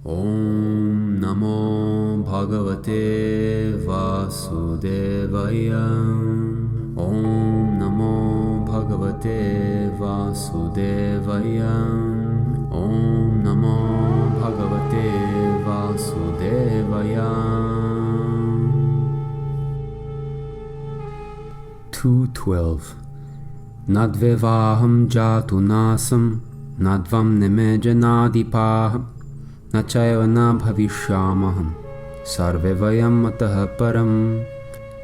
Om Namo Bhagavate Vasudevaya. Om Namo Bhagavate Vasudevaya. Om Namo Bhagavate Vasudevaya. 2:12. Nadvevaham jatu nasam nadvam nimejanadipah nachayava na bhavishyamaham sarve vayam atah param.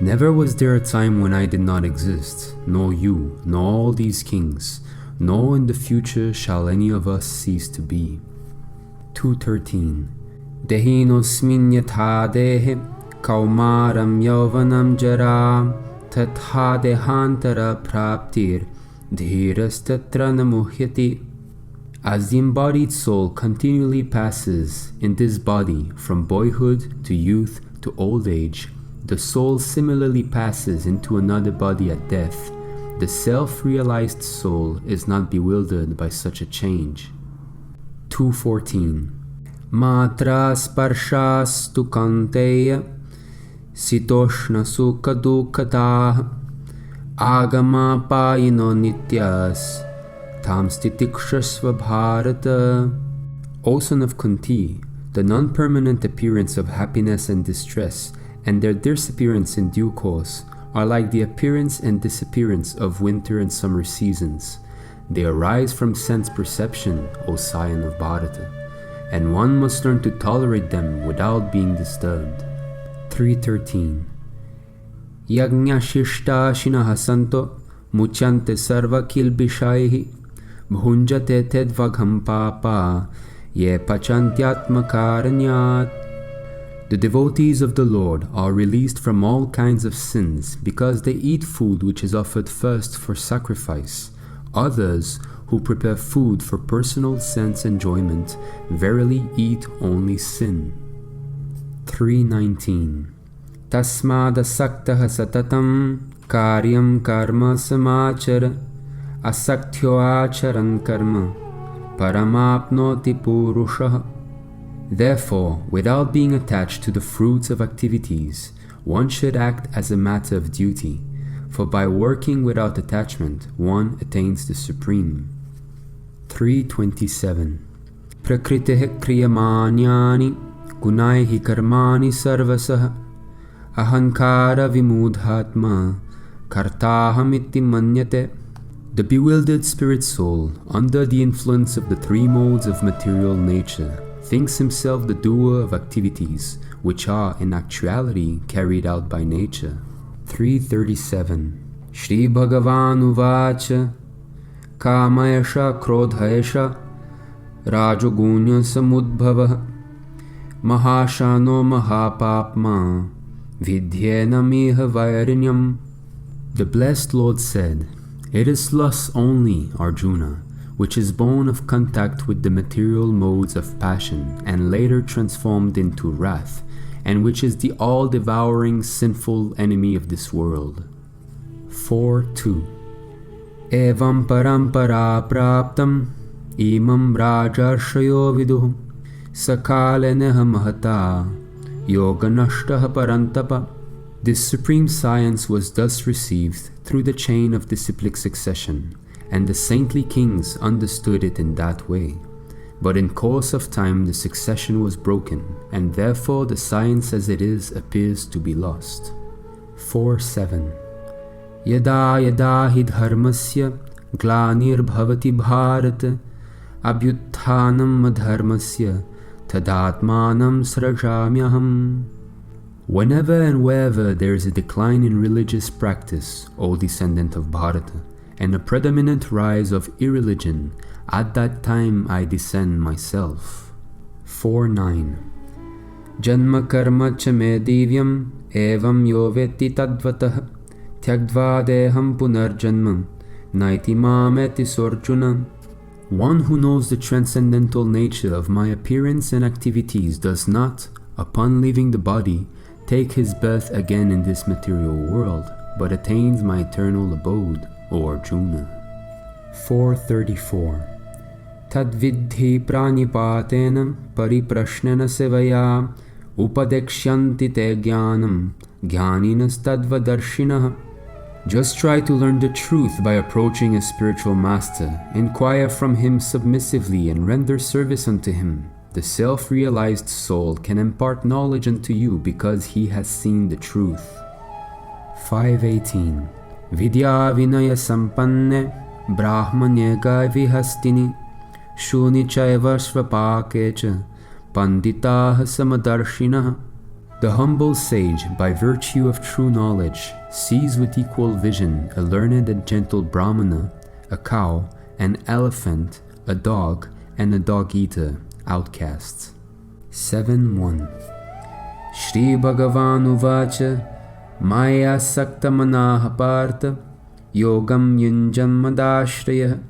Never was there a time when I did not exist, nor you, nor all these kings, nor in the future shall any of us cease to be. 2:13. Dehinosmin yatha dehe kaumaram yauvanam jara tatha dehantara praptir dhirastatra namuhyati. As the embodied soul continually passes in this body from boyhood to youth to old age, the soul similarly passes into another body at death. The self-realized soul is not bewildered by such a change. 2:14. Matra sparshastu kanteya sitoshna sukha dukkhatah agama payino nityas tam stitikshasva bharata. O son of Kunti, the non-permanent appearance of happiness and distress and their disappearance in due course are like the appearance and disappearance of winter and summer seasons. They arise from sense perception, O scion of Bharata, and one must learn to tolerate them without being disturbed. 3:13. Yagnya shishta shinaha santo muchante sarva kilbishaihi bhunjate tedvagham papa ye pachantyatmakaranyat. The devotees of the Lord are released from all kinds of sins because they eat food which is offered first for sacrifice. Others, who prepare food for personal sense enjoyment, verily eat only sin. 3:19. Tasmadasaktaha satatam karyam karma samachara asaktyo acharan karma paramapnoti purushaha. Therefore, without being attached to the fruits of activities, one should act as a matter of duty, for by working without attachment, one attains the supreme. 3:27. Prakritehe kriyamanyani gunaihi karmani sarvasah ahankara vimudhatma kartahamiti manyate. The bewildered spirit soul, under the influence of the three modes of material nature, thinks himself the doer of activities which are in actuality carried out by nature. 3:37. Shri Bhagavan uvacha kamayasha krodhayasha rajogunya samudbhava mahashano mahapapma vidhyena miha vairinyam. The blessed Lord said, "It is lust only, Arjuna, which is born of contact with the material modes of passion and later transformed into wrath, and which is the all-devouring sinful enemy of this world." 4:2. Evam parampara praptam imam rajarshayo viduh sakale neha mahata yoganashtaha parantapa. This supreme science was thus received through the chain of disciplic succession, and the saintly kings understood it in that way. But in course of time the succession was broken, and therefore the science as it is appears to be lost. 4:7. Yada yada hi dharmasya glanir bhavati bharata abhyutthanam adharmasya tadatmanam srajamyaham. Whenever and wherever there is a decline in religious practice, O descendant of Bharata, and a predominant rise of irreligion, at that time I descend myself. 4:9. Janma karma cha me divyam evam yo veti tadvatah tyagdva deham punarjanmam naiti mameti sorjuna. One who knows the transcendental nature of my appearance and activities does not, upon leaving the body, take his birth again in this material world, but attains my eternal abode, O Arjuna. 4:34. तद्विद्धि प्राणिपातेन परिप्रश्नेन सेवया उपदेक्ष्यन्ति ते ज्ञानं ज्ञानिनस्तद्वदर्शिनः. Just try to learn the truth by approaching a spiritual master. Inquire from him submissively and render service unto him. The self-realized soul can impart knowledge unto you because he has seen the truth. 518. Vidya vinaya sampanne brahmanye vihastini shuni chaiva svapakecha panditaha samadarshinaha. The humble sage, by virtue of true knowledge, sees with equal vision a learned and gentle brahmana, a cow, an elephant, a dog, and a dog-eater, outcasts. 7.1. Shri Bhagavan Uvacha Maya Saktamanaha Partha Yogam Yunjam Madashraya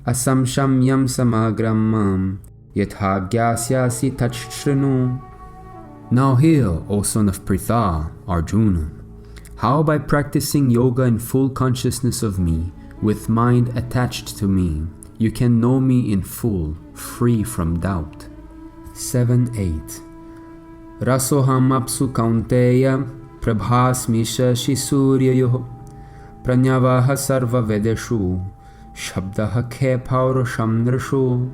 Asamshamyam Samagrammam Yathagyasya Tachrinu. Now hear, O son of Pritha, Arjuna, how by practicing yoga in full consciousness of me, with mind attached to me, you can know me in full, free from doubt. 7.8. Rasoham apsu kaunteya prabhasmi shashi suryayoh pranyavaha sarva vedeshu shabdaha khe paurusham nrishu.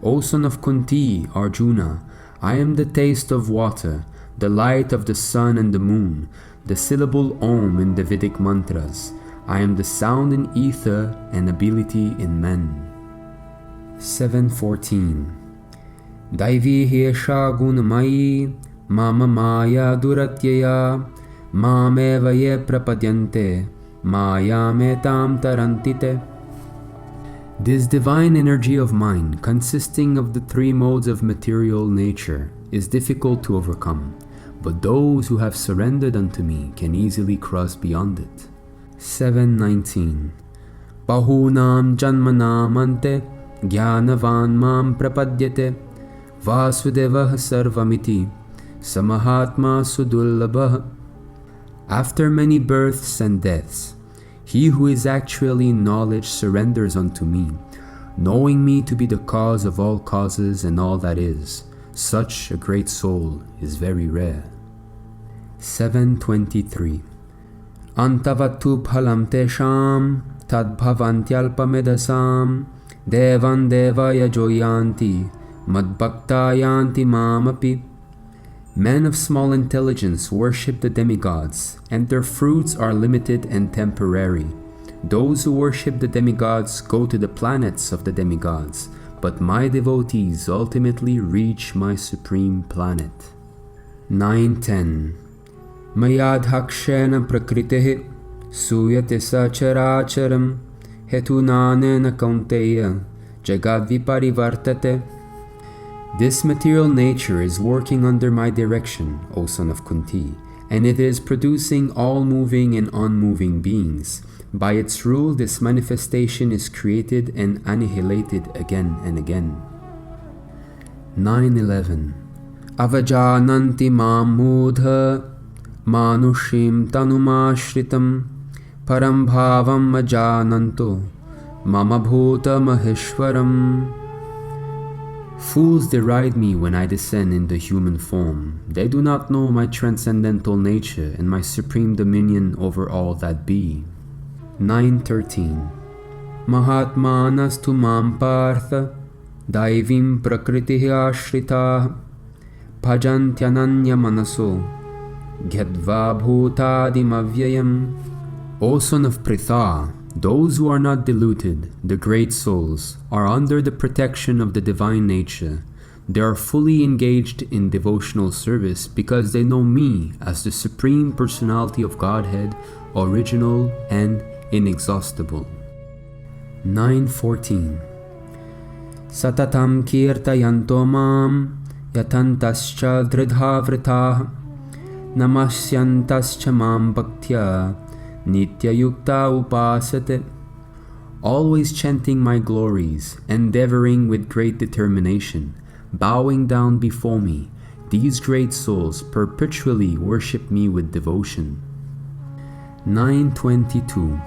O son of Kunti, Arjuna, I am the taste of water, the light of the sun and the moon, the syllable Om in the Vedic mantras. I am the sound in ether and ability in men. 7.14. Daivi hiesha gunamayi mama maya duratyaya mameva ye prapadyante maya metam tarantite. This divine energy of mine, consisting of the three modes of material nature, is difficult to overcome, but those who have surrendered unto me can easily cross beyond it. 7.19. Bahunam janmanam ante jnanavan mam prapadyate vasudevah sarvamiti samahatma sudulabha. After many births and deaths, he who is actually in knowledge surrenders unto me, knowing me to be the cause of all causes and all that is. Such a great soul is very rare. 7.23. Antavatu phalam tesham tadbhavantyalpamedasam devan devaya joyanti madbhakta yanti mamapi. Men of small intelligence worship the demigods, and their fruits are limited and temporary. Those who worship the demigods go to the planets of the demigods, but my devotees ultimately reach my supreme planet. 9.10. Mayadhakshena prakritihi suyate sacharacharam hetunanena kaunteya jagadviparivartate. This material nature is working under my direction, O son of Kunti, and it is producing all moving and unmoving beings. By its rule, this manifestation is created and annihilated again and again. 9.11. Avajananti mam mudha manushim tanumashritam param bhavam ajananto mama bhuta maheshwaram. Fools deride me when I descend in the human form. They do not know my transcendental nature and my supreme dominion over all that be. 9.13. Mahatmanas tu mam partha daivim prakritihi ashrita bhajantyananya manaso gyadva bhutadim avyayam. O son of Pritha, those who are not deluded, the great souls, are under the protection of the divine nature. They are fully engaged in devotional service because they know me as the Supreme Personality of Godhead, original and inexhaustible. 9.14. Satatam kirtayanto mam yatantascha dridhavritah namasyantascha mam bhaktya Nitya Yukta Upasate. Always chanting my glories, endeavoring with great determination, bowing down before me, these great souls perpetually worship me with devotion. 9.22.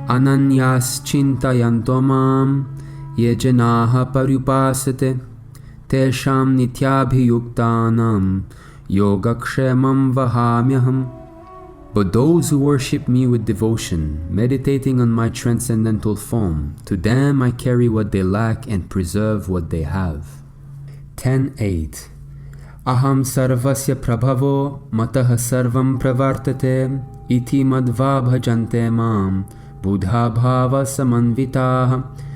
Ananyas chintayanto mam ye janaha parupasate tesham nityabhiyuktanam yogakshemam vahamyaham. But those who worship me with devotion, meditating on my transcendental form, to them I carry what they lack and preserve what they have. 10.8 Aham sarvasya prabhavo matah sarvam pravartate iti madva bhajante mam buddha bhava samanvitaha.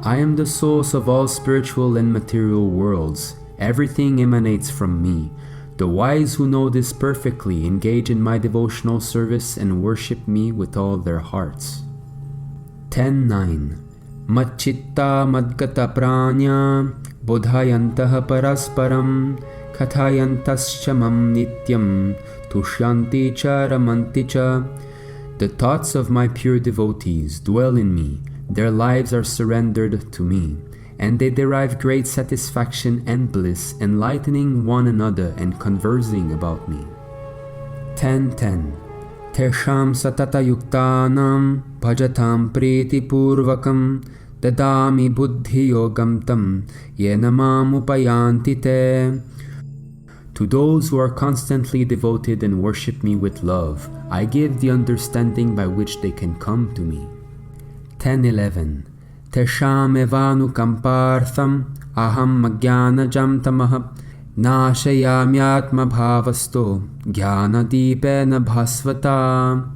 I am the source of all spiritual and material worlds. Everything emanates from me. The wise who know this perfectly engage in my devotional service and worship me with all their hearts. 10.9 Macchitta madgata pranya bodhayantaha parasparam kathayantascha mam nityam tushyanti cha ramanti cha. The thoughts of my pure devotees dwell in me. Their lives are surrendered to me, and they derive great satisfaction and bliss, enlightening one another and conversing about me. 10.10 Tesham satata yuktanam bhajatam priti purvakam dadami buddhi yogam tam yena mam upayanti te. To those who are constantly devoted and worship me with love, I give the understanding by which they can come to me. 10.11 Tesham evanu kampartham aham magyanajam tamah nashayamyatma bhavasto jnana deepena bhasvata.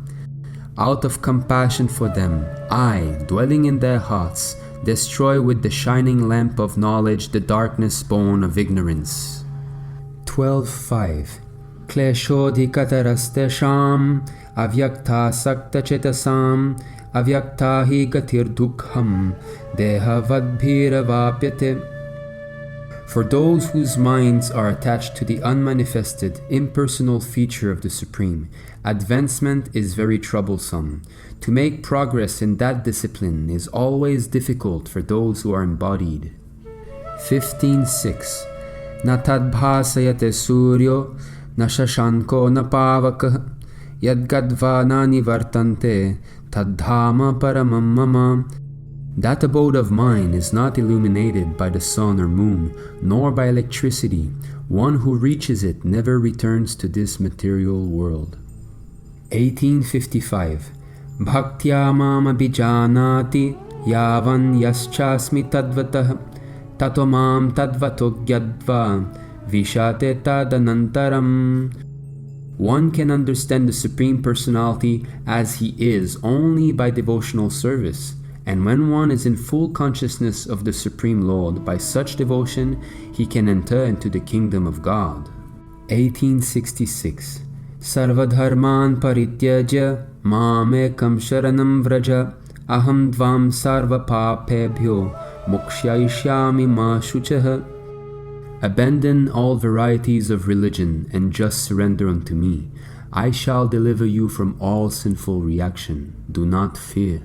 Out of compassion for them, I, dwelling in their hearts, destroy with the shining lamp of knowledge the darkness born of ignorance. 12.5 Kleshodhikatarastesham avyakta sakta chetasam avyakta hi gatir dukham dehavadbhiravapyate. For those whose minds are attached to the unmanifested, impersonal feature of the Supreme, advancement is very troublesome. To make progress in that discipline is always difficult for those who are embodied. 15.6 Na tadbhasayate suryo na shashanko na pavakah yadgadva na nivartante tadhama paramam mama. That abode of mine is not illuminated by the sun or moon, nor by electricity. One who reaches it never returns to this material world. 1855 Bhaktya mam abhijanati yavan yaschasmi tadvatah tato mam tadvato gyadva vishate tadanantaram. One can understand the Supreme Personality as He is only by devotional service, and when one is in full consciousness of the Supreme Lord by such devotion, he can enter into the kingdom of God. 1866 Sarvadharman parityajya mamekam sharanam vraja aham dvam sarva papebhyo mukshyaishyami ma shuchah. Abandon all varieties of religion and just surrender unto me. I shall deliver you from all sinful reaction. Do not fear.